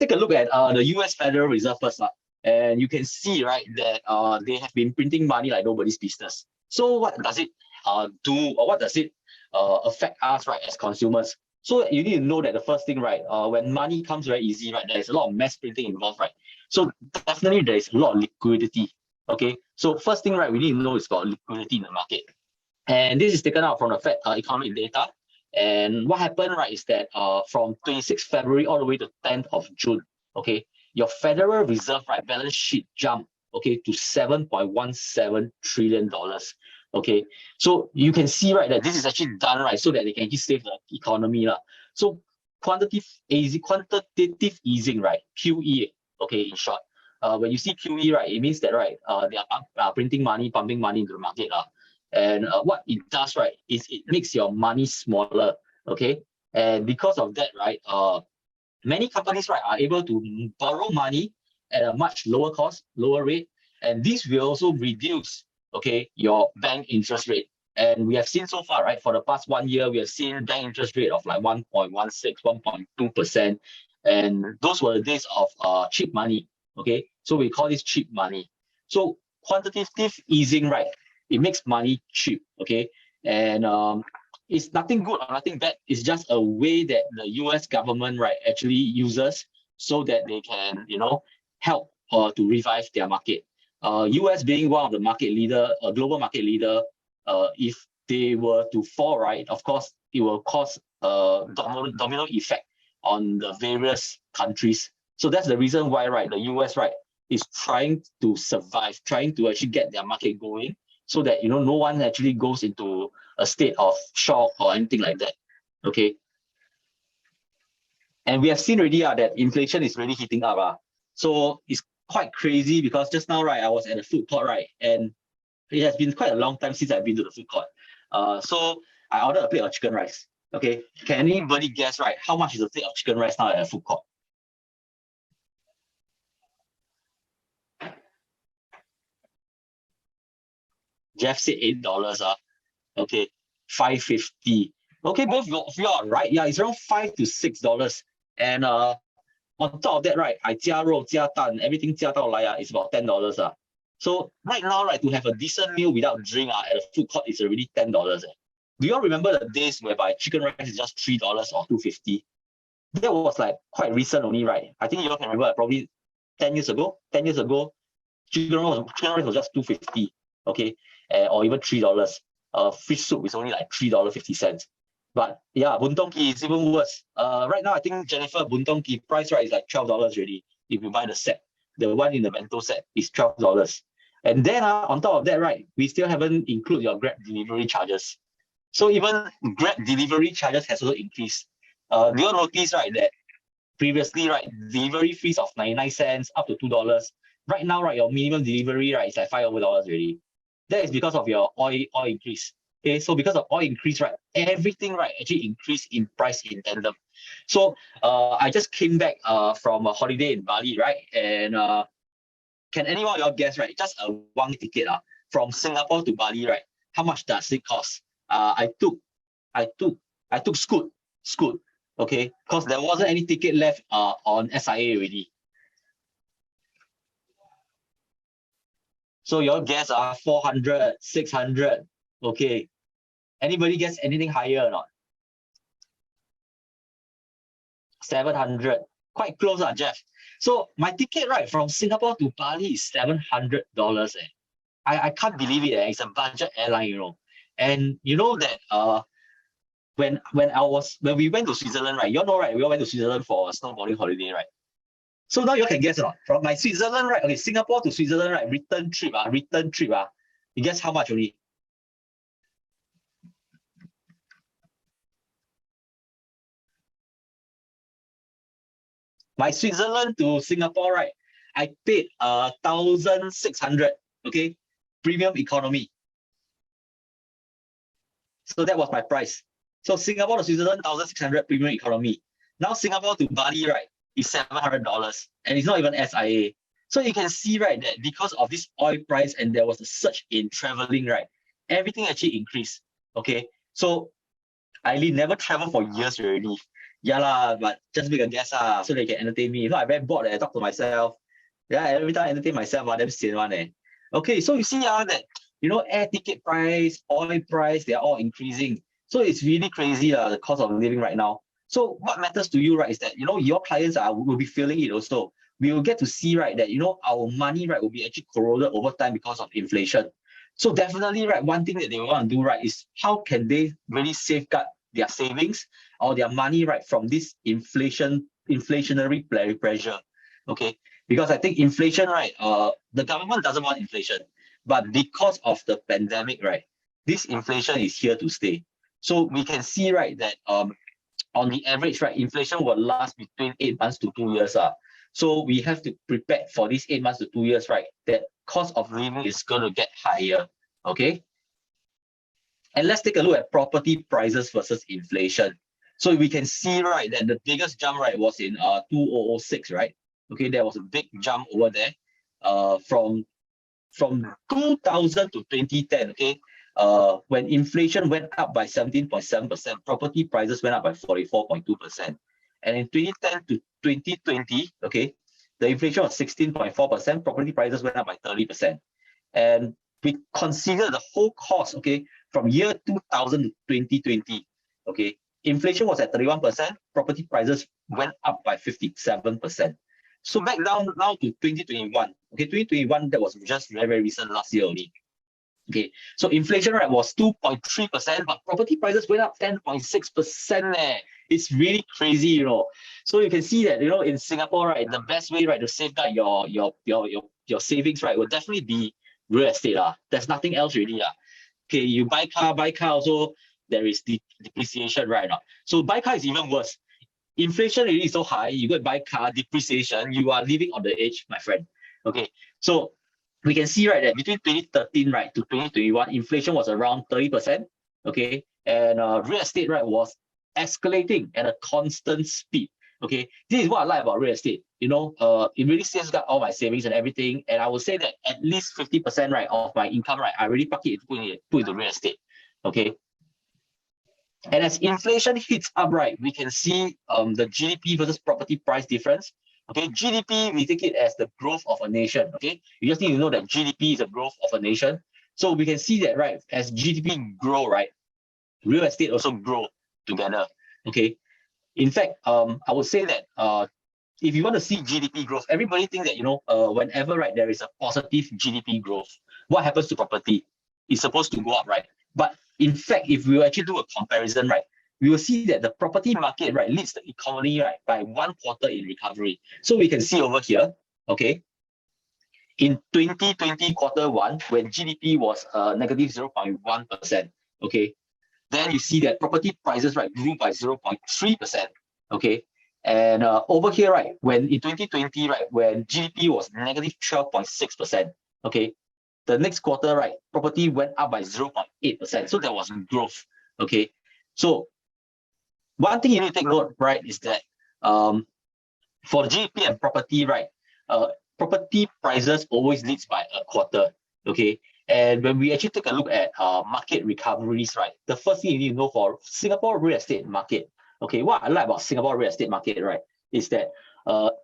take a look at the US Federal Reserve first, and you can see, right, that they have been printing money like nobody's business. So what does it do, or what does it affect us, right, as consumers? So you need to know that the first thing, right, when money comes very easy, right, there's a lot of mass printing involved, right? So definitely there is a lot of liquidity. Okay, so first thing, right, we need to know is about liquidity in the market. And this is taken out from the Fed economic data. And what happened, right, is that from 26th February all the way to 10th of June, okay, your Federal Reserve, right, balance sheet jumped, okay, to $7.17 trillion. Okay, so you can see, right, that this is actually done, right, so that they can just save the economy. So quantitative easing, right, QE, okay, in short. When you see QE, right, it means that, right, they are printing money, pumping money into the market. And what it does, right, is it makes your money smaller, okay? And because of that, right, many companies, right, are able to borrow money at a much lower cost, lower rate, and this will also reduce, okay, your bank interest rate. And we have seen so far, right, for the past 1 year, we have seen bank interest rate of like 1.16, 1.2%. And those were the days of cheap money, okay? So we call this cheap money. So quantitative easing, right, it makes money cheap, okay? And it's nothing good or nothing bad. It's just a way that the US government, right, actually uses so that they can, help to revive their market. US being one of the market leader, a global market leader, if they were to fall, right, of course, it will cause a domino effect on the various countries. So that's the reason why, right, the US, right, is trying to survive, trying to actually get their market going so that, no one actually goes into a state of shock or anything like that. Okay. And we have seen already that inflation is really heating up. So it's quite crazy because just now, right, I was at a food court, right, and it has been quite a long time since I've been to the food court. So I ordered a plate of chicken rice. Okay, can anybody guess, right, how much is a plate of chicken rice now at a food court? Jeff said $8. Okay, $5.50. Okay, both of you are right. Yeah, it's around $5 to $6. And on top of that, right, I 加肉加蛋 everything 加到来 it's about $10. So right now, right, to have a decent meal without drink at a food court is already $10. Do you all remember the days whereby chicken rice is just $3 or $2.50? That was like quite recent only, right? I think you all can remember probably 10 years ago. 10 years ago, chicken rice was just $2.50, okay, or even $3. Fish soup is only like $3.50. But yeah, bunton ki is even worse. Right now, I think Jennifer bunton ki price, right, is like $12 already if you buy the set. The one in the bento set is $12. And then on top of that, right, we still haven't included your Grab delivery charges. So even Grab delivery charges has also increased. Do you notice, right, that previously, right, delivery fees of 99 cents up to $2. Right now, right, your minimum delivery, right, is like $5 already. That is because of your oil increase. Okay, so because of oil increase, right, everything, right, actually increased in price in tandem. So I just came back from a holiday in Bali, right, and can anyone of y'all guess, right, just a one ticket from Singapore to Bali, right, how much does it cost? I took Scoot, okay, because there wasn't any ticket left on SIA already. So your guess are 400, 600. Okay. Anybody guess anything higher or not? 700. Quite close, Jeff. So my ticket, right, from Singapore to Bali is $700. I can't believe it. It's a budget airline, And you know that when we went to Switzerland, right? You know, right? We all went to Switzerland for a snowboarding holiday, right? So now you can guess or not? From my Switzerland, right? Okay, Singapore to Switzerland, right? Return trip. You guess how much only? My Switzerland to Singapore, right? I paid 1,600. Okay, premium economy. So that was my price. So Singapore to Switzerland, 1,600 premium economy. Now Singapore to Bali, right, is $700, and it's not even SIA. So you can see, right, that because of this oil price and there was a surge in traveling, right, everything actually increased. Okay, so Eileen never traveled for years already. Yeah lah, but just make a guess so they can entertain me. If not, I very bored. I talk to myself. Yeah, every time I entertain myself, damn sian one eh. Okay, so you see that air ticket price, oil price, they are all increasing. So it's really crazy the cost of living right now. So what matters to you, right, is that your clients will be feeling it also. We will get to see, right, that our money, right, will be actually corroded over time because of inflation. So definitely, right, one thing that they want to do, right, is how can they really safeguard their savings or their money, right, from this inflationary pressure. Okay, because I think inflation, right, the government doesn't want inflation, but because of the pandemic, right, this inflation is here to stay. So we can see, right, that on the average, right, inflation will last between 8 months to 2 years. So we have to prepare for these 8 months to 2 years, right, that cost of living is going to get higher. Okay. And let's take a look at property prices versus inflation. So we can see, right, that the biggest jump, right, was in 2006, right? Okay, there was a big jump over there from 2000 to 2010, okay? When inflation went up by 17.7%, property prices went up by 44.2%. And in 2010 to 2020, okay, the inflation was 16.4%, property prices went up by 30%. And we consider the whole cost, okay, from year 2000 to 2020, okay, inflation was at 31%, property prices went up by 57%. So back down now to 2021, okay, 2021, that was just very, very recent last year only. Okay, so inflation rate was 2.3%, but property prices went up 10.6%. It's really crazy. So you can see that, in Singapore, right, the best way, right, to safeguard your savings, right, will definitely be real estate. There's nothing else really. Okay, you buy car also, there is depreciation, right? So buy car is even worse. Inflation really is so high, you go and buy car, depreciation, you are living on the edge, my friend. Okay, so we can see, right, that between 2013, right, to 2021, inflation was around 30%. Okay, and real estate, right, was escalating at a constant speed. Okay, this is what I like about real estate. It really safeguards all my savings and everything. And I would say that at least 50%, right, of my income, right, I really put into real estate. Okay. And as inflation hits up, right, we can see the GDP versus property price difference. Okay, GDP, we take it as the growth of a nation. Okay, you just need to know that GDP is the growth of a nation. So we can see that, right, as GDP grow, right, real estate also grow together. Okay, in fact, I would say that if you want to see GDP growth, everybody thinks that whenever, right, there is a positive GDP growth, what happens to property? It's supposed to go up, right? But in fact, if we actually do a comparison, right, we will see that the property market, right, leads the economy, right, by 1/4 in recovery. So we can see over here, okay, in 2020 Q1, when GDP was negative 0.1%, okay, then you see that property prices, right, grew by 0.3%, okay, and over here, right, when in 2020, right, when GDP was negative 12.6%, okay, the next quarter, right, property went up by 0.8%. So there was growth. Okay. So one thing you need to take note, right, is that for GDP and property, right, property prices always leads by a quarter. Okay. And when we actually take a look at market recoveries, right, the first thing you need to know for Singapore real estate market, okay, what I like about Singapore real estate market, right, is that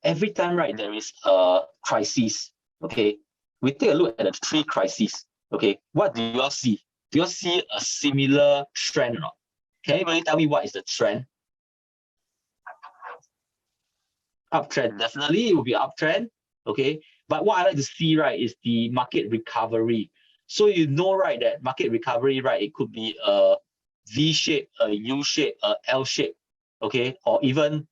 every time, right, there is a crisis, okay, we take a look at the three crises. Okay, what do you all see? Do you all see a similar trend or not? Can anybody tell me what is the trend? Uptrend, definitely it will be uptrend. Okay, but what I like to see, right, is the market recovery. So right, that market recovery, right, it could be a V shape, a U shape, a L shape, okay, or even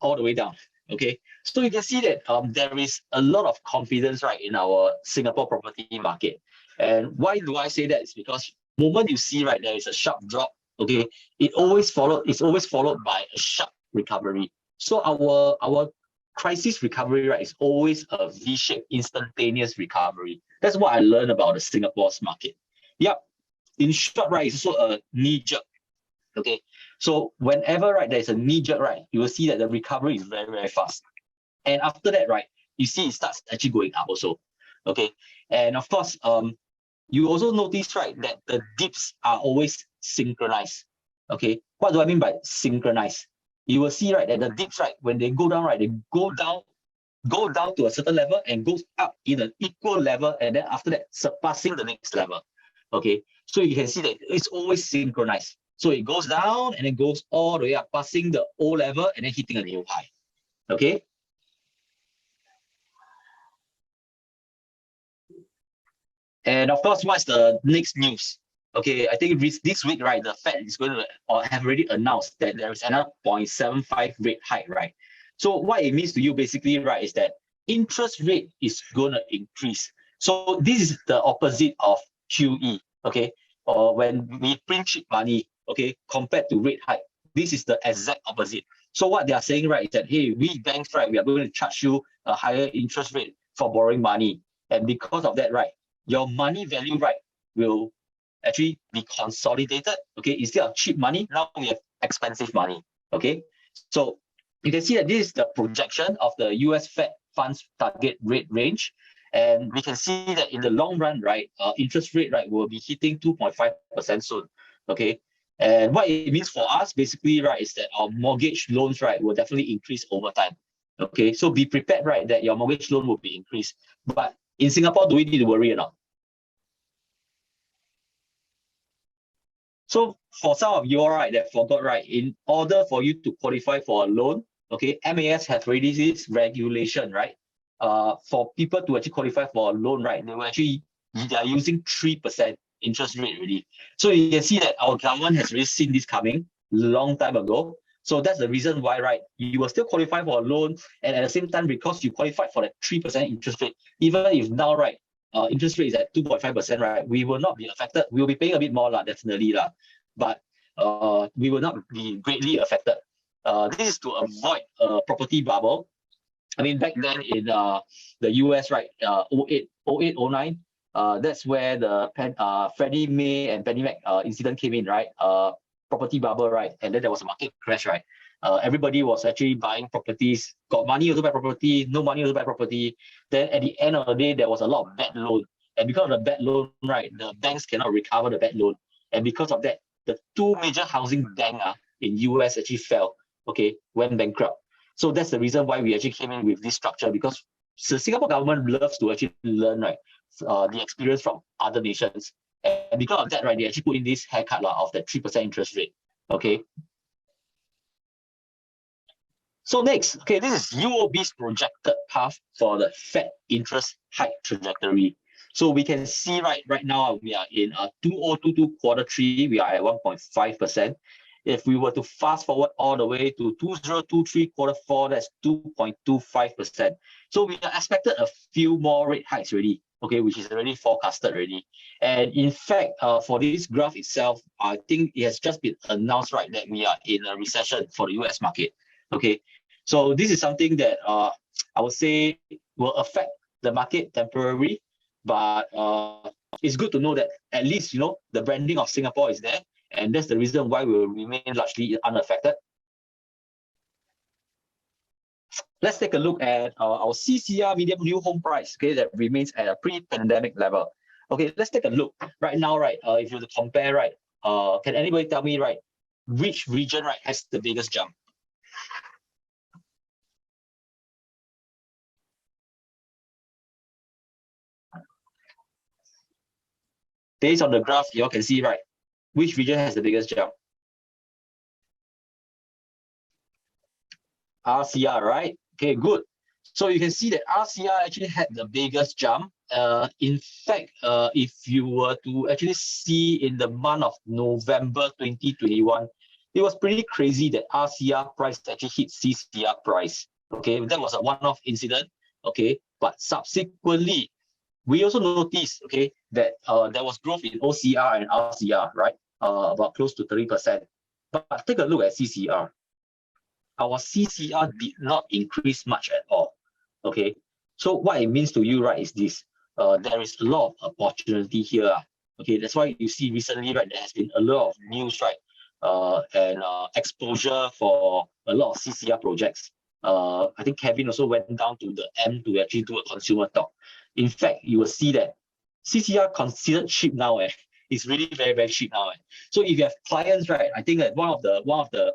all the way down. Okay, so you can see that there is a lot of confidence, right, in our Singapore property market. And why do I say that? It's because the moment you see, right, there is a sharp drop, okay, it's always followed by a sharp recovery. So our crisis recovery, right, is always a V-shaped instantaneous recovery. That's what I learned about the Singapore's market. Yep. In short, right, it's also a knee jerk. Okay, so whenever, right, there's a knee jerk, right, you will see that the recovery is very, very fast. And after that, right, you see it starts actually going up also. Okay, and of course, you also notice, right, that the dips are always synchronized. Okay, what do I mean by synchronized? you will see, right, that the dips, right, when they go down, right, they go down to a certain level and goes up in an equal level, and then after that surpassing the next level. Okay, so you can see that it's always synchronized. So it goes down and it goes all the way up, passing the O level and then hitting a new high. Okay. And of course, what's the next news? Okay, I think this week, right, the Fed is going to or have already announced that there is another 0.75 rate hike, right? So what it means to you basically, right, is that interest rate is going to increase. So this is the opposite of QE, okay? Or when we print cheap money, okay, compared to rate hike, this is the exact opposite. So what they are saying, right, is that, hey, we banks, right, we are going to charge you a higher interest rate for borrowing money. And because of that, right, your money value, right, will actually be consolidated. Okay, instead of cheap money, now we have expensive money. Okay, so you can see that this is the projection of the US Fed funds target rate range, and we can see that in the long run, right, interest rate, right, will be hitting 2.5% soon. Okay, and what it means for us basically, right, is that our mortgage loans, right, will definitely increase over time. Okay, so be prepared, right, that your mortgage loan will be increased. But in Singapore, do we need to worry or not? So for some of you, right, that forgot, right, in order for you to qualify for a loan, okay, MAS has already this regulation, right? For people to actually qualify for a loan, right, they are using 3% interest rate already. So you can see that our government has already seen this coming long time ago. So that's the reason why, right, you will still qualify for a loan, and at the same time, because you qualified for that 3% interest rate, even if now, right, interest rate is at 2.5%, right, we will not be affected. We will be paying a bit more, definitely, but we will not be greatly affected. This is to avoid a property bubble. I mean, back then in the US, right, 08, 09, that's where the Freddie Mae and Fannie Mac incident came in, right? Property bubble, right? And then there was a market crash, right? Everybody was actually buying properties, got money also buy property, no money also buy property. Then at the end of the day, there was a lot of bad loan. And because of the bad loan, right, the banks cannot recover the bad loan. And because of that, the two major housing banks in US actually fell, okay, went bankrupt. So that's the reason why we actually came in with this structure, because the Singapore government loves to actually learn, right, the experience from other nations. And because of that, right, they actually put in this haircut of the 3% interest rate. Okay. So next, okay, this is UOB's projected path for the Fed interest hike trajectory. So we can see right now we are in 2022 quarter 3, we are at 1.5%. If we were to fast forward all the way to 2023 quarter 4, that's 2.25%. So we are expected a few more rate hikes already, okay, which is already forecasted already. And in fact, for this graph itself, I think it has just been announced, right, that we are in a recession for the US market. Okay, so this is something that I would say will affect the market temporarily, but it's good to know that at least, you know, the branding of Singapore is there, and that's the reason why we will remain largely unaffected. Let's take a look at our CCR medium new home price, okay, that remains at a pre-pandemic level. Okay, let's take a look right now, right? If you compare, right, can anybody tell me, right, which region, right, has the biggest jump? Based on the graph, you all can see, right, which region has the biggest jump? RCR, right? Okay, good. So you can see that RCR actually had the biggest jump. In fact, if you were to actually see in the month of November 2021, it was pretty crazy that RCR price actually hit CCR price. Okay, that was a one-off incident. Okay, but subsequently, we also noticed, okay, that there was growth in OCR and RCR, right? About close to 30%. But take a look at CCR. Our CCR did not increase much at all. Okay, so what it means to you, right, is this: there is a lot of opportunity here. Okay, that's why you see recently, right, there has been a lot of news, right, and exposure for a lot of CCR projects. I think Kevin also went down to the M to actually do a consumer talk. In fact, you will see that CCR considered cheap now. It's really very, very cheap now. So if you have clients, right, I think that one of the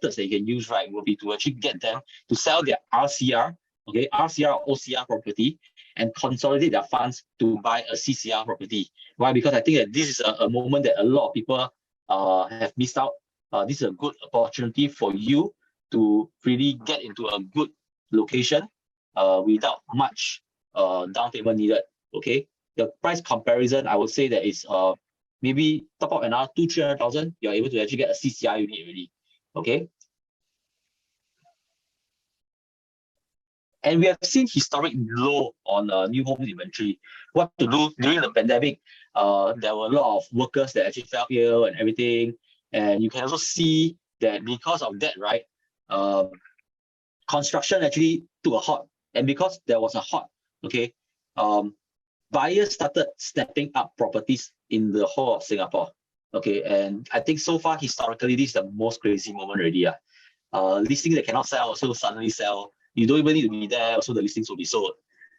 methods that you can use, right, will be to actually get them to sell their RCR, okay, RCR or OCR property, and consolidate their funds to buy a CCR property. Why? Because I think that this is a moment that a lot of people have missed out. This is a good opportunity for you to really get into a good location without much down payment needed. Okay, the price comparison, I would say that is maybe top up another 200,000-300,000, you're able to actually get a CCR unit already. Okay. And we have seen historic low on new home inventory. What to do during the pandemic? There were a lot of workers that actually fell ill and everything. And you can also see that because of that, right, construction actually took a halt. And because there was a halt, okay, buyers started stepping up properties in the whole of Singapore. Okay, and I think so far, historically, this is the most crazy moment already. Listings that cannot sell also suddenly sell. You don't even need to be there, also the listings will be sold.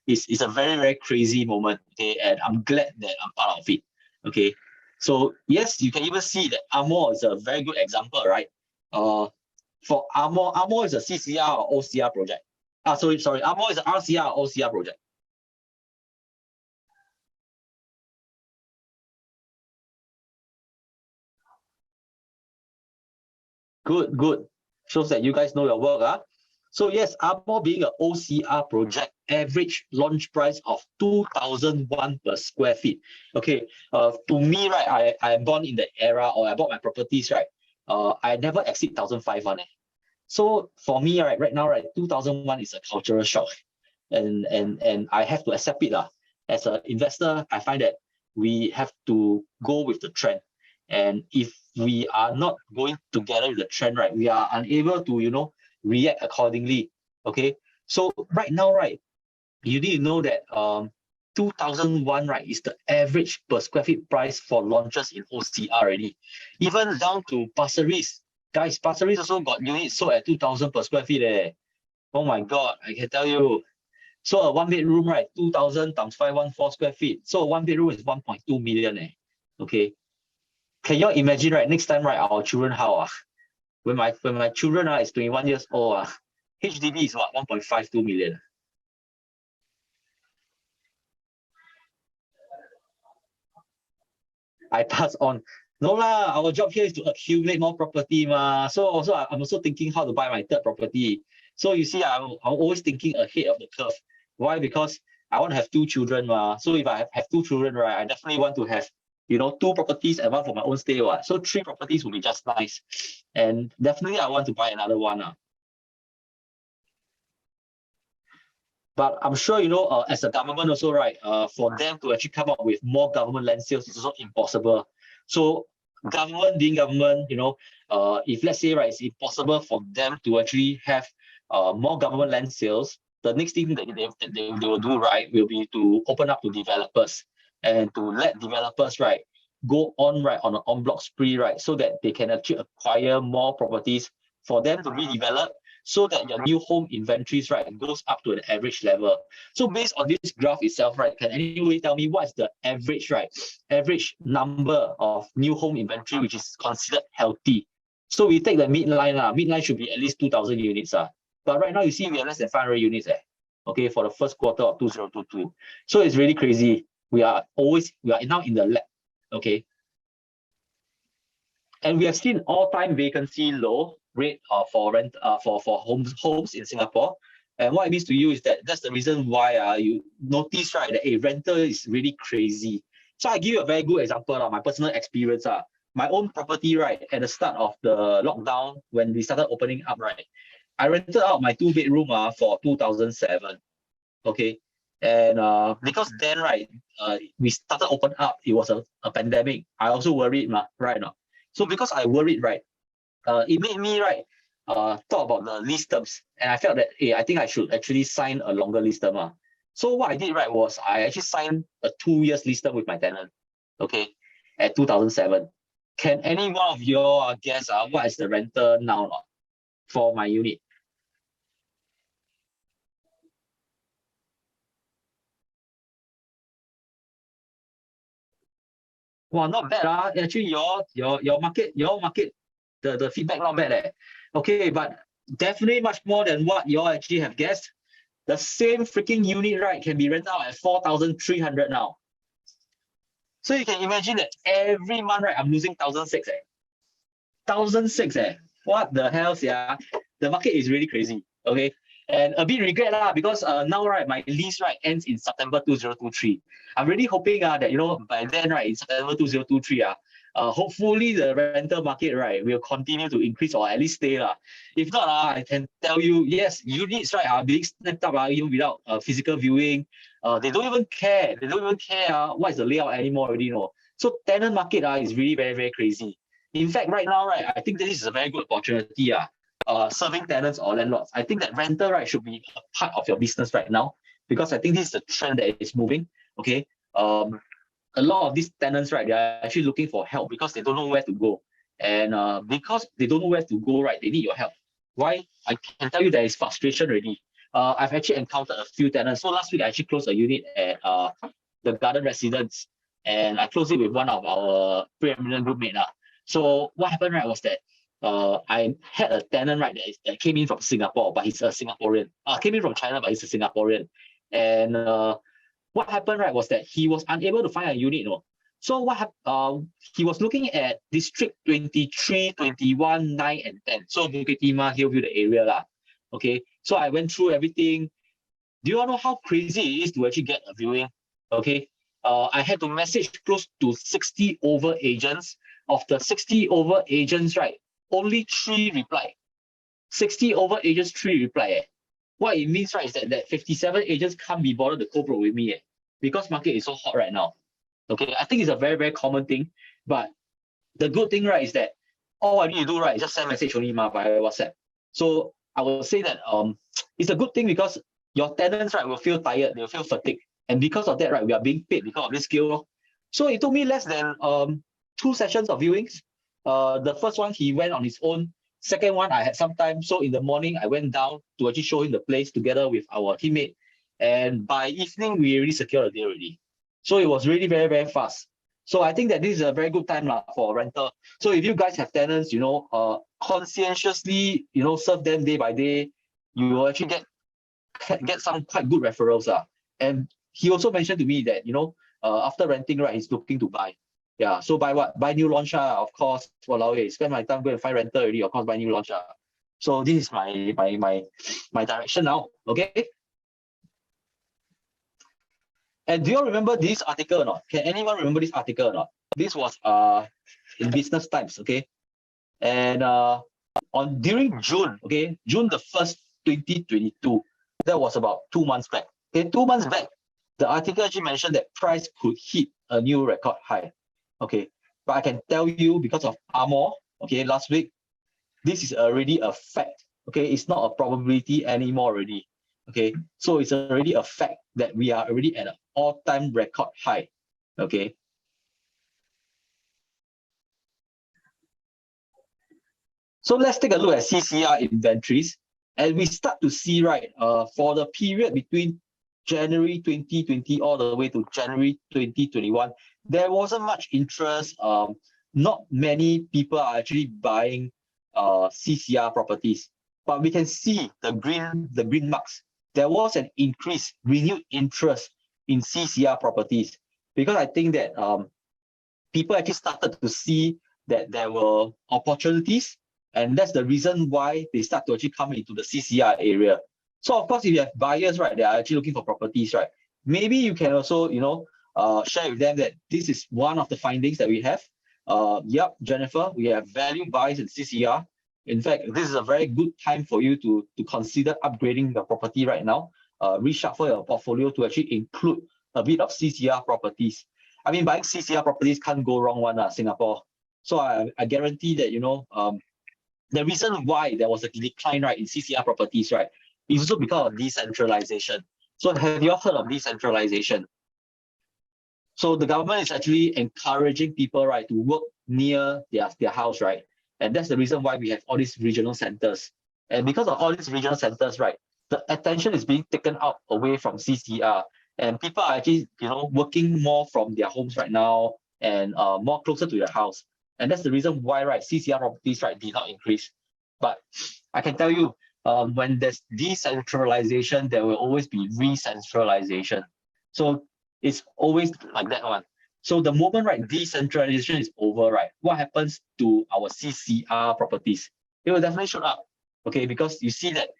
It's a very, very crazy moment, okay, and I'm glad that I'm part of it, okay. So yes, you can even see that Amor is a very good example, right? For Amor is a CCR or OCR project. Sorry, Amor is an RCR or OCR project. Good. Shows that you guys know your work, huh? So yes, Amor being an OCR project, average launch price of 2,001 per square feet. Okay, to me, right, I am born in the era, or I bought my properties, right, I never exceed 1,500. So for me, right now, right, 2,001 is a cultural shock, and I have to accept it. As an investor, I find that we have to go with the trend. And if we are not going together with the trend, right, we are unable to, react accordingly. Okay. So right now, right, you need to know that 2001, right, is the average per square feet price for launches in OCR already. Even down to Pasir Ris. Guys, Pasir Ris also got units sold at 2,000 per square feet. Oh my God, I can tell you. So a one bedroom, right, 2,000 times 514 square feet. So a one bedroom is 1.2 million. Okay. Can you imagine, right, next time, right, our children, how? When my children is 21 years old, HDB is what, 1.52 million. I pass on. No lah, our job here is to accumulate more property ma. So also I'm also thinking how to buy my third property. So you see, I'm always thinking ahead of the curve. Why? Because I want to have two children ma. So if I have two children, right, I definitely want to have two properties and one for my own stay. So three properties will be just nice. And definitely I want to buy another one. But I'm sure, as a government also, right, for them to actually come up with more government land sales is also impossible. So government being government, if let's say, right, it's impossible for them to actually have more government land sales, the next thing that they will do, right, will be to open up to developers and to let developers, right, go on, right, on an en bloc spree, right, so that they can actually acquire more properties for them to redevelop, so that your new home inventories, right, goes up to an average level. So based on this graph itself, right, can anybody tell me what's the average, right, average number of new home inventory which is considered healthy? So we take the midline, midline should be at least 2,000 units. But right now you see we are less than 500 units, okay, for the first quarter of 2022. So it's really crazy. We are now in the lab, okay. And we have seen all-time vacancy low rate for homes in Singapore. And what it means to you is that that's the reason why you notice, right, that a rental is really crazy. So I give you a very good example of my personal experience. My own property, right, at the start of the lockdown, when we started opening up, right, I rented out my 2 bedroom for 2007. Okay. And because then, right, we started open up, it was a pandemic. I also worried, right now. So because I worried, right, it made me, right, thought about the lease terms. And I felt that, hey, I think I should actually sign a longer lease term. So what I did, right, was I actually signed a 2 years lease term with my tenant, okay, at 2007. Can any one of you guess what is the rental now for my unit? Well, not bad. Actually, your market the feedback not bad. Okay, but definitely much more than what you all actually have guessed. The same freaking unit, right, can be rented out at 4,300 now. So you can imagine that every month, right, I'm losing 1,600. 1,600. What the hell, yeah? The market is really crazy. Okay. And a bit regret lah, because now, right, my lease, right, ends in September 2023. I'm really hoping that, you know, by then, right, in September 2023, hopefully the rental market, right, will continue to increase or at least stay lah. If not, I can tell you, yes, units, right, are being snapped up even without physical viewing. They don't even care. They don't even care what is the layout anymore already, you know. So tenant market is really very, very crazy. In fact, right now, right, I think this is a very good opportunity. Serving tenants or landlords. I think that rental, right, should be a part of your business right now, because I think this is the trend that is moving. Okay. A lot of these tenants, right, they are actually looking for help because they don't know where to go. And because they don't know where to go, right, they need your help. Why? I can tell you there is frustration already. I've actually encountered a few tenants. So last week, I actually closed a unit at the Garden Residence, and I closed it with one of our preeminent roommate. So what happened, right, was that I had a tenant, right, that came in from Singapore, but he's a Singaporean. Came in from China, but he's a Singaporean. And what happened, right, was that he was unable to find a unit. So what happened? He was looking at District 23, 21, 9, and 10. So Bukit Timah, Hillview, the area lah. Okay. So I went through everything. Do you all know how crazy it is to actually get a viewing? Okay. I had to message close to 60 over agents. Of the 60 over agents, right, only 3 reply. 60 over agents, 3 reply. What it means, right, is that 57 agents can't be bothered to co-broke with me because market is so hot right now. Okay, I think it's a very, very common thing. But the good thing, right, is that all I need to do, right, is just send message only via WhatsApp. So I will say that it's a good thing because your tenants, right, will feel tired, they'll feel fatigued. And because of that, right, we are being paid because of this skill. So it took me less than 2 sessions of viewings. The first one, he went on his own. Second one, I had some time. So in the morning, I went down to actually show him the place together with our teammate. And by evening, we already secured a deal already. So it was really very, very fast. So I think that this is a very good time for rental. So if you guys have tenants, you know, conscientiously, you know, serve them day by day, you will actually get some quite good referrals. And he also mentioned to me that, you know, after renting, right, he's looking to buy. Yeah, so buy what? Buy new launch, of course. Walao, spend my time go and find rental already. Of course, buy new launch. So this is my direction now. Okay. And do you all remember this article or not? Can anyone remember this article or not? This was in Business Times. Okay, and during June. Okay, June the 1st, 2022. That was about 2 months back. Okay, 2 months back, the article actually mentioned that price could hit a new record high. Okay, but I can tell you because of Armour, okay, last week, this is already a fact. Okay, it's not a probability anymore already. Okay, so it's already a fact that we are already at an all-time record high. Okay. So let's take a look at CCR inventories, and we start to see, right, for the period between January 2020 all the way to January 2021, there wasn't much interest. Not many people are actually buying CCR properties, but we can see the green marks. There was an increase, renewed interest in CCR properties, because I think that people actually started to see that there were opportunities, and that's the reason why they start to actually come into the CCR area. So of course, if you have buyers, right, they are actually looking for properties, right, maybe you can also, you know, share with them that this is one of the findings that we have. Yep, Jennifer, we have value buys in CCR. In fact, this is a very good time for you to consider upgrading the property right now. Reshuffle your portfolio to actually include a bit of CCR properties. I mean, buying CCR properties can't go wrong Singapore. So I guarantee that, you know, the reason why there was a decline, right, in CCR properties, right, is also because of decentralization. So have you all heard of decentralization? So the government is actually encouraging people, right, to work near their house, right? And that's the reason why we have all these regional centers. And because of all these regional centers, right, the attention is being taken out away from CCR. And people are actually, you know, working more from their homes right now and more closer to their house. And that's the reason why, right, CCR properties, right, did not increase. But I can tell you, when there's decentralization, there will always be re-centralization. So it's always like that one. So the moment, right, decentralization is over, right, what happens to our CCR properties? It will definitely shoot up, okay, because you see that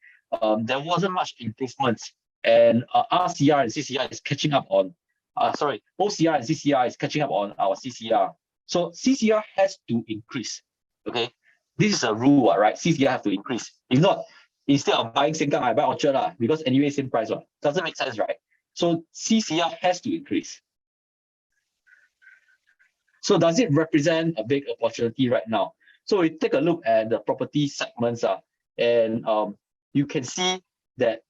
there wasn't much improvements, and RCR and CCR is catching up on, OCR and CCR is catching up on our CCR. So CCR has to increase, okay? This is a rule, right? CCR have to increase. If not, instead of buying Sengkang, I buy Orchard, because anyway, same price. Doesn't make sense, right? So CCR has to increase. So does it represent a big opportunity right now? So we take a look at the property segments, and you can see that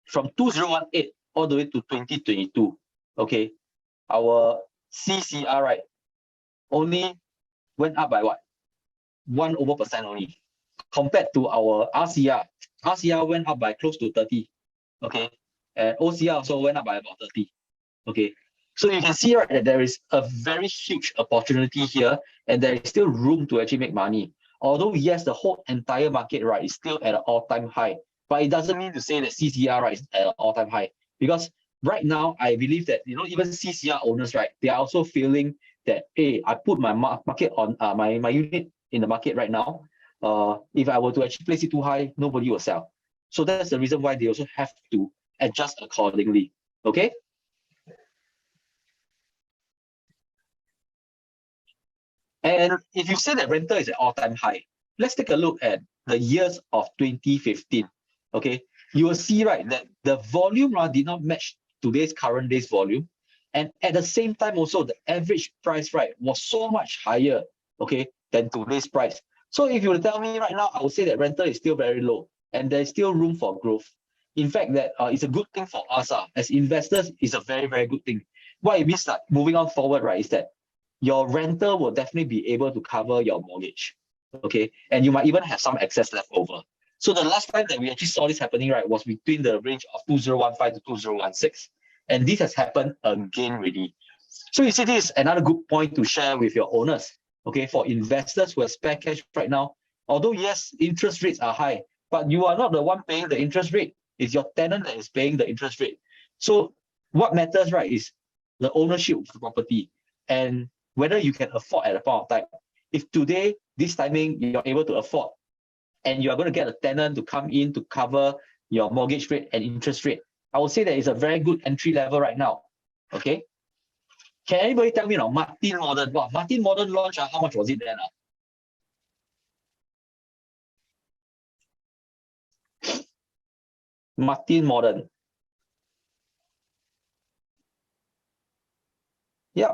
from 2018 all the way to 2022, okay, our CCR, right, only went up by what? 1% only, compared to our RCR. RCR went up by close to 30, okay, and OCR also went up by about 30, okay. So you can see, right, that there is a very huge opportunity here, and there is still room to actually make money. Although yes, the whole entire market, right, is still at an all-time high, but it doesn't mean to say that CCR, right, is at an all-time high, because right now I believe that, you know, even CCR owners, right, they are also feeling that, hey, I put my market on my unit in the market right now. If I were to actually place it too high, nobody will sell. So that's the reason why they also have to adjust accordingly. Okay. And if you say that rental is at all-time high, let's take a look at the years of 2015. Okay, you will see, right, that the volume did not match today's current day's volume. And at the same time also, the average price, right, was so much higher, okay, than today's price. So if you were to tell me right now, I would say that rental is still very low and there's still room for growth. In fact, that it's a good thing for us as investors. Is a very, very good thing. What it means that moving on forward, right, is that your rental will definitely be able to cover your mortgage, okay? And you might even have some excess left over. So the last time that we actually saw this happening, right, was between the range of 2015 to 2016. And this has happened again already. So you see, this is another good point to share with your owners, okay? For investors who have spare cash right now, although yes, interest rates are high, but you are not the one paying the interest rate. It's your tenant that is paying the interest rate. So what matters, right, is the ownership of the property and whether you can afford at a point of time. If today, this timing, you're able to afford, and you are going to get a tenant to come in to cover your mortgage rate and interest rate, I would say that it's a very good entry level right now. Okay. Can anybody tell me now, Martin Modern? Wow, Martin Modern launch, how much was it then? Martin Modern. Yeah.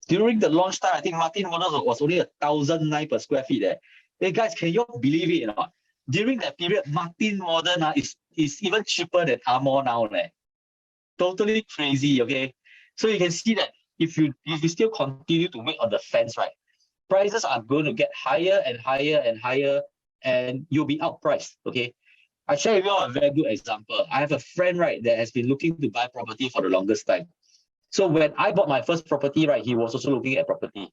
During the launch time, I think Martin Modern was only 1,009 per square feet there. Hey guys, can you believe it or not? During that period, Martin Modern is even cheaper than Amor now. Totally crazy, okay? So you can see that if you still continue to wait on the fence, right, prices are going to get higher and higher and higher, and you'll be outpriced, okay? I share with you a very good example. I have a friend, right, that has been looking to buy property for the longest time. So when I bought my first property, right, he was also looking at property.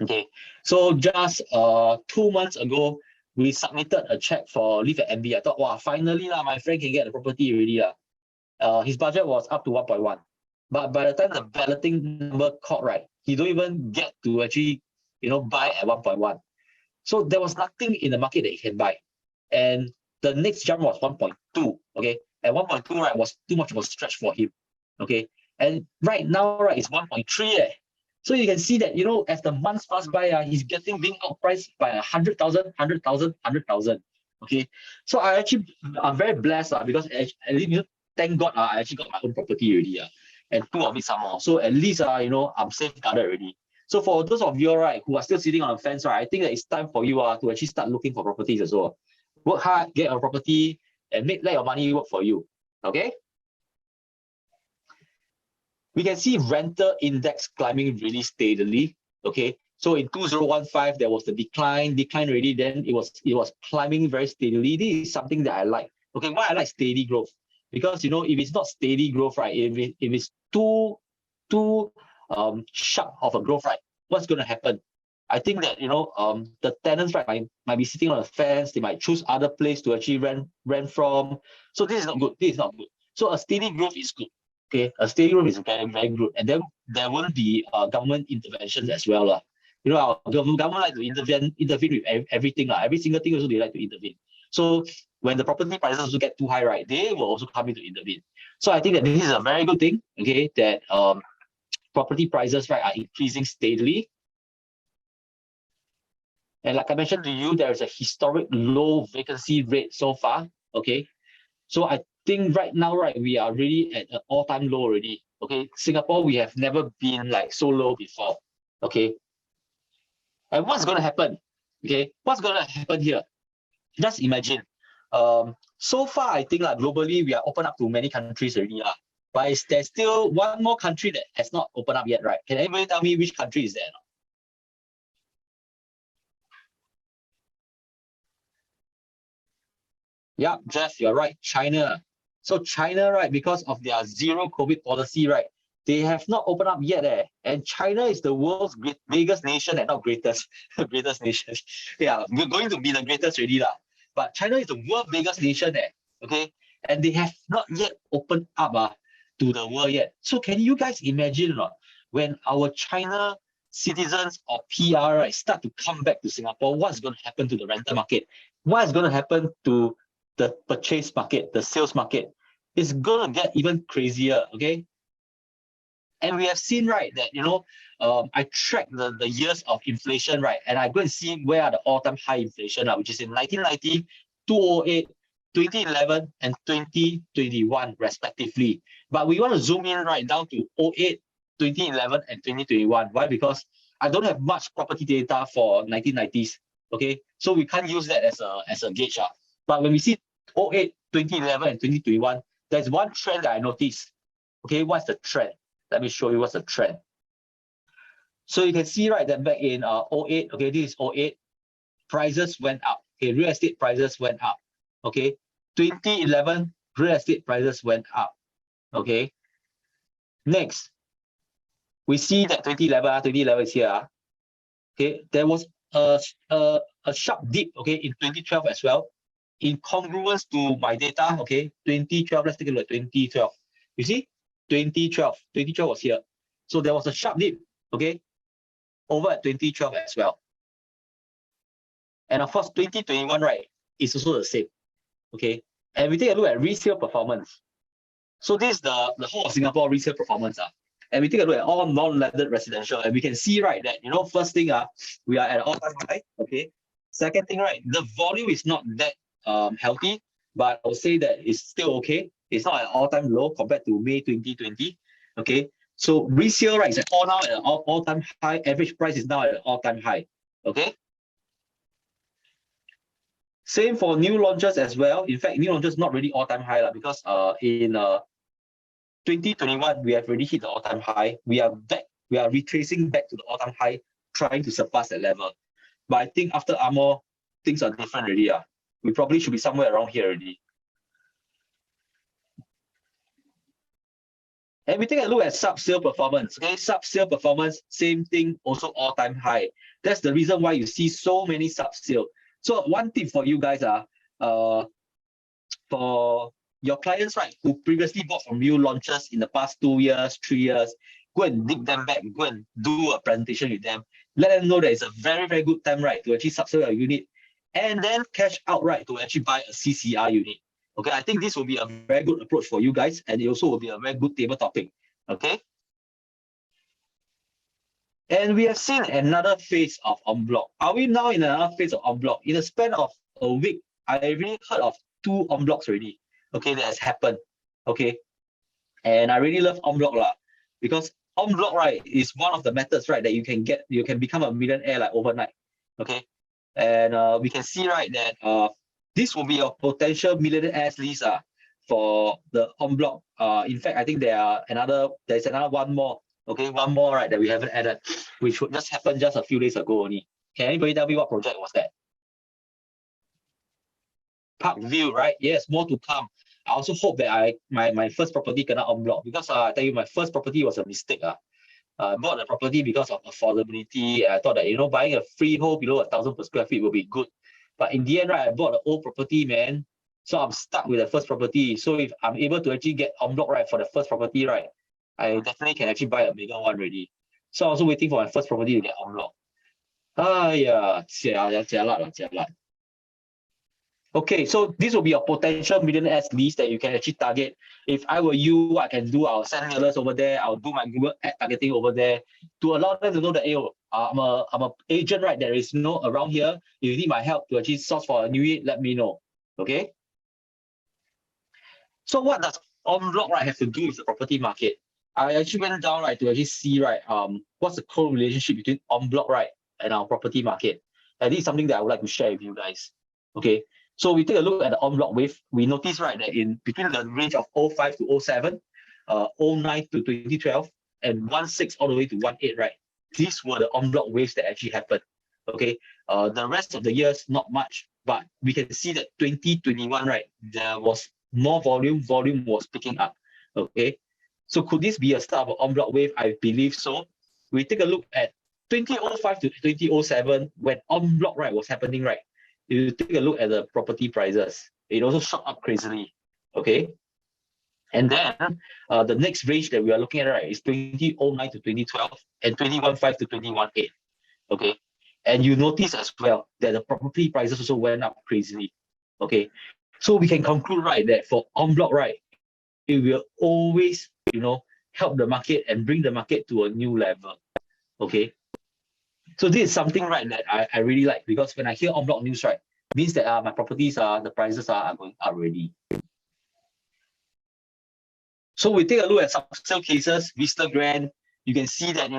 Okay, so just 2 months ago, we submitted a check for Live at MB. I thought, wow, finally my friend can get the property already. His budget was up to 1.1. But by the time the balloting number caught, right, he don't even get to actually, buy at 1.1. So there was nothing in the market that he can buy. And the next jump was 1.2, okay? And 1.2, right, was too much of a stretch for him, okay? And right now, right, it's 1.3. So you can see that, as the months pass by, he's being outpriced by 100,000, 100,000, 100,000. Okay. So I'm very blessed because at least, thank God, I actually got my own property already. And 2 of it some more. So at least, I'm safeguarded already. So for those of you, right, who are still sitting on the fence, right, I think that it's time for you to actually start looking for properties as well. Work hard, get a property, and let your money work for you. Okay. We can see rental index climbing really steadily. Okay, so in 2015 there was the decline already. Then it was climbing very steadily. This is something that I like. Okay, why I like steady growth? Because if it's not steady growth, right, if it's too sharp of a growth, right, what's going to happen? I think that the tenants might be sitting on the fence. They might choose other place to actually rent from. So this is not good. This is not good. So a steady growth is good. Okay, a steady growth is very, very good, and then there won't be government interventions as well, lah. Our government like to intervene with everything, lah. Every single thing also they like to intervene. So when the property prices also get too high, right, they will also come in to intervene. So I think that this is a very good thing. Okay, that property prices, right, are increasing steadily. And like I mentioned to you, there is a historic low vacancy rate so far. Okay, so I think right now, right, we are really at an all-time low already. Okay, Singapore, we have never been like so low before. Okay, and what's going to happen? Okay, what's going to happen here? Just imagine. So far, I think globally we are open up to many countries already, but there's still one more country that has not opened up yet, right? Can anybody tell me which country is that? Yeah, Jeff, you're right. China. So China, right, because of their zero COVID policy, right, they have not opened up yet. And China is the world's biggest nation and not greatest, greatest nation. Yeah, we're going to be the greatest already, lah. But China is the world's biggest nation, okay? And they have not yet opened up to the world yet. So can you guys imagine when our China citizens or PR, right, start to come back to Singapore, what's going to happen to the rental market? What is going to happen to the purchase market, the sales market? It's going to get even crazier, okay? And we have seen, right, that, I track the years of inflation, right, and I go and see where are the all-time high inflation, which is in 1990, 2008, 2011, and 2021, respectively. But we want to zoom in right down to 08, 2011, and 2021. Why? Because I don't have much property data for 1990s, okay? So we can't use that as a gauge. But when we see 08, 2011, and 2021, there's one trend that I noticed. Okay, what's the trend? Let me show you what's the trend. So you can see, right, that back in 08, okay, this is 08, prices went up. Okay, real estate prices went up. Okay, 2011, real estate prices went up. Okay, next, we see that 2011 is here. Okay, there was a sharp dip, okay, in 2012 as well. In congruence to my data, okay, 2012, let's take a look at 2012. You see, 2012 was here. So there was a sharp dip, okay, over at 2012 as well. And of course, 2021, right, is also the same, okay. And we take a look at resale performance. So this is the whole of Singapore resale performance. And we take a look at all non-landed residential, and we can see, right, that, first thing, we are at an all-time high, okay. Second thing, right, the volume is not that healthy, but I would say that it's still okay. It's not an all-time low compared to May 2020. Okay, so resale, right, is at an all-time high. Average price is now at an all-time high. Okay. Same for new launches as well. In fact, new launches not really all-time high because in 2021 we have already hit the all-time high. We are retracing back to the all-time high, trying to surpass that level. But I think after Amor, things are different already. We probably should be somewhere around here already. And we take a look at sub-sale performance. Okay, sub-sale performance, same thing, also all-time high. That's the reason why you see so many sub-sale. So one tip for you guys for your clients, right, who previously bought from new launches in the past 2 years, 3 years, go and dig them back, go and do a presentation with them. Let them know that it's a very, very good time, right, to actually sub-sale your unit, and then cash outright to actually buy a CCR unit. Okay, I think this will be a very good approach for you guys, and it also will be a very good table topic. Okay. And we have seen another phase of en bloc. Are we now in another phase of en bloc? In the span of a week, I really heard of 2 en blocs already. Okay, that has happened. Okay. And I really love en bloc because en bloc, right, is one of the methods, right, that you can become a millionaire like overnight. Okay. And we can see, right, that this will be a potential millionaire's list for the en bloc. In fact, I think there's another one more. Okay, one more, right, that we haven't added, which would just happen just a few days ago only. Can anybody tell me what project was that? Parkview, right? Yes, more to come. I also hope that my first property cannot en bloc, because I tell you, my first property was a mistake. I bought a property because of affordability. I thought that, buying a freehold below 1,000 per square feet would be good. But in the end, right, I bought an old property, man. So I'm stuck with the first property. So if I'm able to actually get en bloc, right, for the first property, right, I definitely can actually buy a bigger one already. So I'm also waiting for my first property to get en bloc. Yeah, jialat. Okay, so this will be a potential millionaires list that you can actually target. If I were you, what I can do, I'll send mailers over there. I'll do my Google ad targeting over there to allow them to know that, hey, I'm a agent, right? There is no around here. If you need my help to actually source for a new unit, let me know. Okay. So what does en bloc, right, have to do with the property market? I actually went down, right, to actually see, right, what's the correlationship between en bloc, right, and our property market. And this is something that I would like to share with you guys. Okay. So we take a look at the en bloc wave. We notice, right, that in between the range of 05 to 07, 09 to 2012, and 16 all the way to 18, right? These were the en bloc waves that actually happened. Okay. The rest of the years, not much, but we can see that 2021, right, there was more volume was picking up. Okay. So could this be a start of an en bloc wave? I believe so. We take a look at 2005 to 2007 when en bloc, right, was happening, right? You take a look at the property prices, it also shot up crazily. Okay. And then the next range that we are looking at, right, is 2009 to 2012 and 2015 to 2018. Okay. And you notice as well that the property prices also went up crazily. Okay. So we can conclude, right, that for en bloc, right, it will always, help the market and bring the market to a new level. Okay. So this is something, right, that I really like, because when I hear en bloc news, right, means that my properties the prices are going up already. So we take a look at sub-sale cases, Vista Grand. You can see that,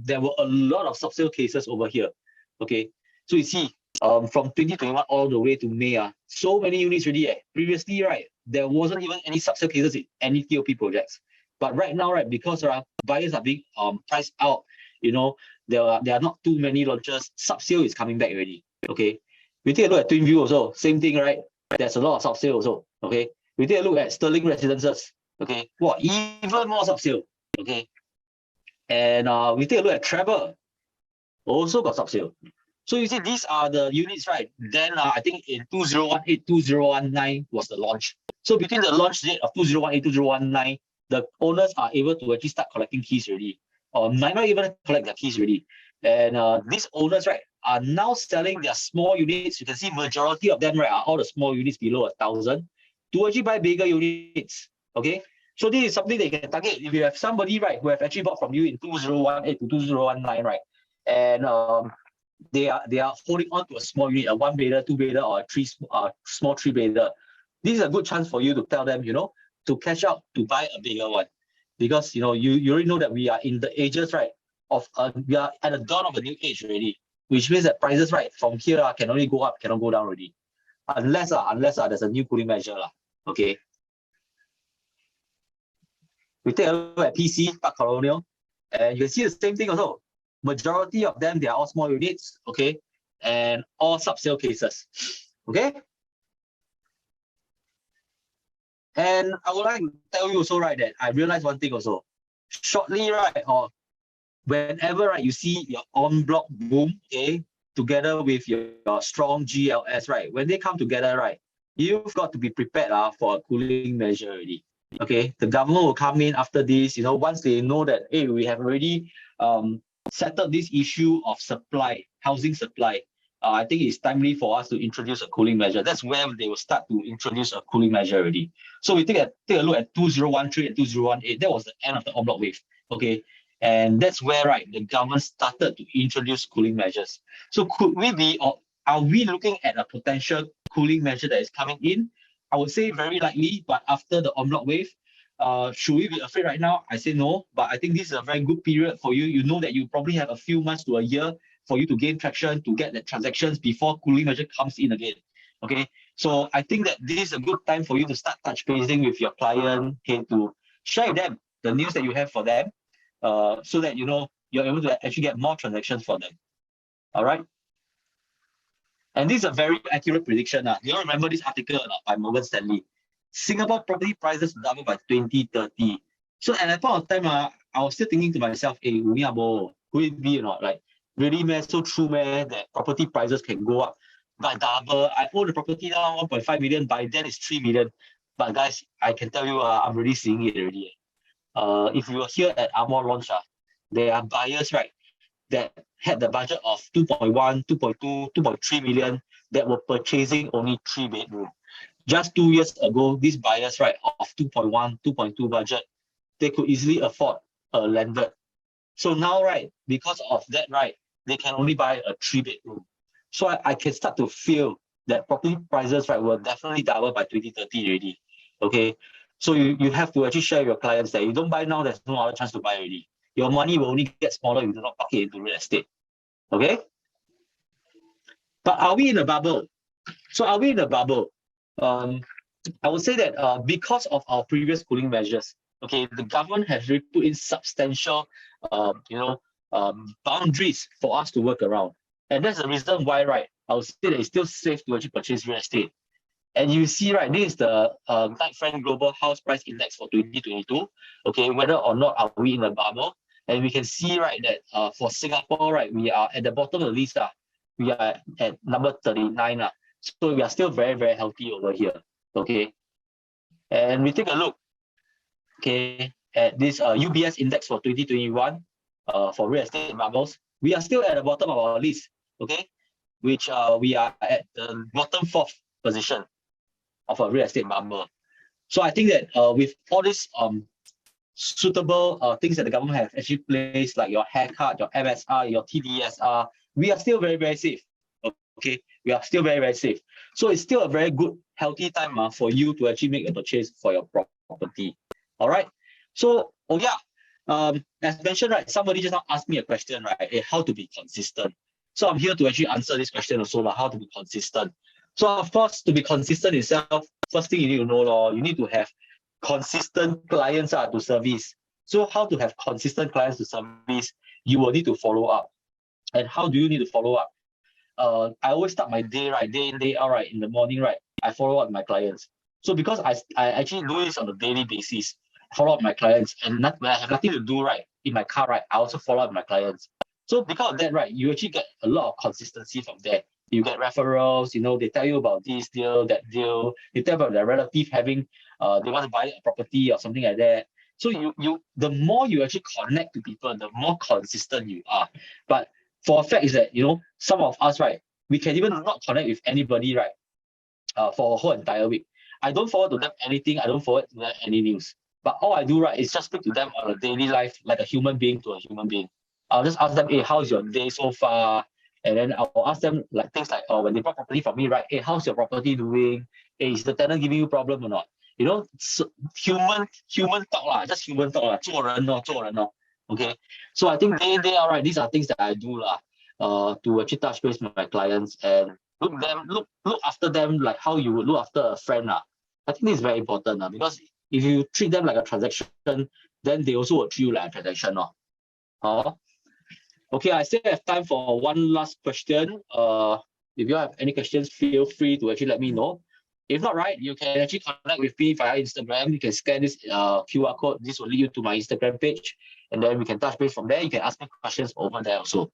there were a lot of sub-sale cases over here. Okay. So you see, from 2021 all the way to May, so many units already. Previously, right, there wasn't even any sub-sale cases in any TOP projects. But right now, right, because buyers are being priced out, there are not too many launches. Sub-sale is coming back already. Okay. We take a look at Twin View also, same thing, right? There's a lot of sub-sale also. Okay. We take a look at Sterling Residences. Okay. Wow, even more sub-sale. Okay. And we take a look at Trevor. Also got sub-sale. So you see, these are the units, right? Then I think in 2018, 2019 was the launch. So between the launch date of 2018, 2019, the owners are able to actually start collecting keys already, or might not even collect their keys already. And these owners, right, are now selling their small units. You can see majority of them, right, are all the small units below 1,000 to actually buy bigger units. Okay. So this is something that you can target. If you have somebody, right, who have actually bought from you in 2018 to 2019, right, and they are holding on to a small unit, a 1-bedder, 2-bedder, or a small 3-bedder. This is a good chance for you to tell them, to cash out to buy a bigger one, because you already know that we are in the ages, right, of we are at the dawn of a new age already, which means that prices, right, from here can only go up, cannot go down already, unless there's a new cooling measure Okay. We take a look at PC, Park Colonial, and you can see the same thing also. Majority of them, they are all small units, okay, and all sub-sale cases, okay. And I would like to tell you also, right, that I realized one thing also. Shortly, right, or whenever, right, you see your en bloc boom, okay, together with your strong GLS, right, when they come together, right, you've got to be prepared for a cooling measure already. Okay, the government will come in after this, once they know that, hey, we have already settled this issue of supply, housing supply. I think it's timely for us to introduce a cooling measure. That's where they will start to introduce a cooling measure already. So we take a look at 2013 and 2018. That was the end of the en bloc wave. Okay, and that's where, right, the government started to introduce cooling measures. So could we be, or are we looking at a potential cooling measure that is coming in? I would say very likely, but after the en bloc wave, should we be afraid right now? I say no, but I think this is a very good period for you. You know that you probably have a few months to a year for you to gain traction, to get the transactions before cooling measure comes in again. Okay, so I think that this is a good time for you to start touch basing with your client, okay, to share with them the news that you have for them, so that you're able to actually get more transactions for them. All right. And this is a very accurate prediction. You all remember this article by Morgan Stanley? Singapore property prices double by 2030. So at that point of time, I was still thinking to myself, hey, could it be or not? Like, really, man, so true, man, that property prices can go up by double. I own the property now, 1.5 million. By then, it's 3 million. But guys, I can tell you, I'm already seeing it already. If you are here at Amor launch, there are buyers, right, that had the budget of 2.1, 2.2, 2.3 million that were purchasing only 3 bedroom. Just 2 years ago, these buyers, right, of 2.1, 2.2 budget, they could easily afford a landed. So now, right, because of that, right, they can only buy a 3 bedroom. So I can start to feel that property prices, right, will definitely double by 2030 already. Okay. So you have to actually share with your clients that you don't buy now, there's no other chance to buy already. Your money will only get smaller if you do not park it into real estate. Okay. But are we in a bubble? So are we in a bubble? I would say that because of our previous cooling measures, okay, the government has really put in substantial, boundaries for us to work around. And that's the reason why, right, I would say that it's still safe to actually purchase real estate. And you see, right, this is the Knight Frank Global House Price Index for 2022. Okay, whether or not are we in a bubble. And we can see, right, that for Singapore, right, we are at the bottom of the list. We are at number 39. So we are still very, very healthy over here. Okay. And we take a look, okay, at this UBS index for 2021 for real estate bubbles. We are still at the bottom of our list, okay, which we are at the bottom 4th position of a real estate bubble. So I think that with all these suitable things that the government has actually placed, like your haircut, your MSR, your TDSR, we are still very, very safe. Okay, we are still very, very safe. So it's still a very good, healthy time for you to actually make a purchase for your property. All right. So, as mentioned, right, somebody just now asked me a question, right, how to be consistent. So I'm here to actually answer this question also, how to be consistent. So of course, to be consistent itself, first thing you need to know, you need to have consistent clients to service. So how to have consistent clients to service, you will need to follow up. And how do you need to follow up? I always start my day, right, day in, day out, right, in the morning, right, I follow up with my clients. So because I actually do this on a daily basis, I follow up with my clients, and when I have nothing to do, right, in my car, right, I also follow up with my clients. So because of that, right, you actually get a lot of consistency from there. You get referrals, they tell you about this deal, that deal, they tell about their relative having, they want to buy a property or something like that. So the more you actually connect to people, the more consistent you are. But for a fact is that, some of us, right, we can even not connect with anybody, right, for a whole entire week. I don't forward to them anything. I don't forward to them any news. But all I do, right, is just speak to them on a daily life, like a human being to a human being. I'll just ask them, hey, how's your day so far? And then I'll ask them like things like, when they bought property from me, right, hey, how's your property doing? Hey, is the tenant giving you problem or not? So human talk, just human talk, 做人 咯. Okay, so I think day in, day out, right, these are things that I do to actually touch base with my clients and look after them like how you would look after a friend. I think this is very important because if you treat them like a transaction, then they also will treat you like a transaction. Okay, I still have time for one last question. If you have any questions, feel free to actually let me know. If not, right, you can actually connect with me via Instagram. You can scan this QR code. This will lead you to my Instagram page. And then we can touch base from there. You can ask me questions over there also.